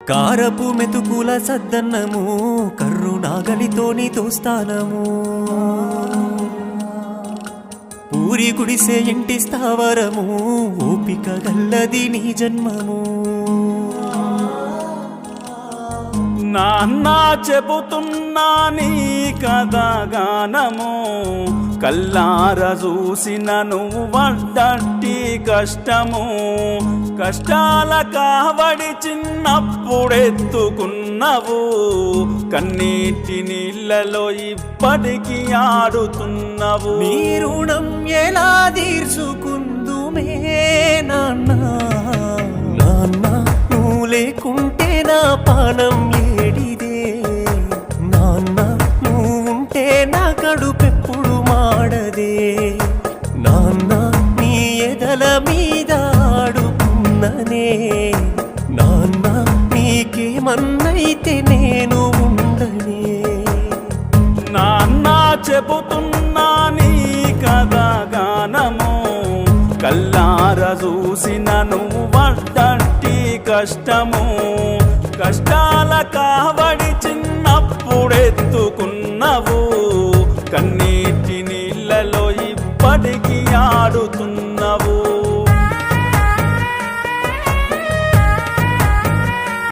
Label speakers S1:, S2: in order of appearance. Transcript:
S1: కారపు మెతుకుల సద్దన్నము కర్రు నాగలితోని తోస్తానము పూరి గుడిసే ఇంటి స్థావరము ఓపిక గల్లది నీ జన్మము
S2: నాన్న చెబుతున్నా నీ కథగానము కల్లార చూసిన నువ్వు పడ్డట్టి కష్టము కష్టాల కావడి చిన్నప్పుడెత్తుకున్నవు కన్నీటి నీళ్ళలో ఇప్పటికి ఆడుతున్నవు
S1: నీ రుణం ఎలా తీర్చుకుందుమే నాన్న నాన్న నువ్వు లేకుంటే నా పానం ఏడిదే నాన్న నువ్వు ఉంటే నా కడుపెప్పుడు మాడదే నాన్న నీ ఎదల మీద ఆడుకున్ననే నాన్న నీకేమన్నైతే నేను ఉండనే
S2: నాన్న చెబుతున్నా నీ కథగానము కల్లార చూసిన నువ్వు పడ్డట్టి కష్టము కష్టాల కావడి చిన్నప్పుడెత్తుకున్నవు కన్నీటి నీళ్ళలో ఇప్పటికి ఆడుతున్నవు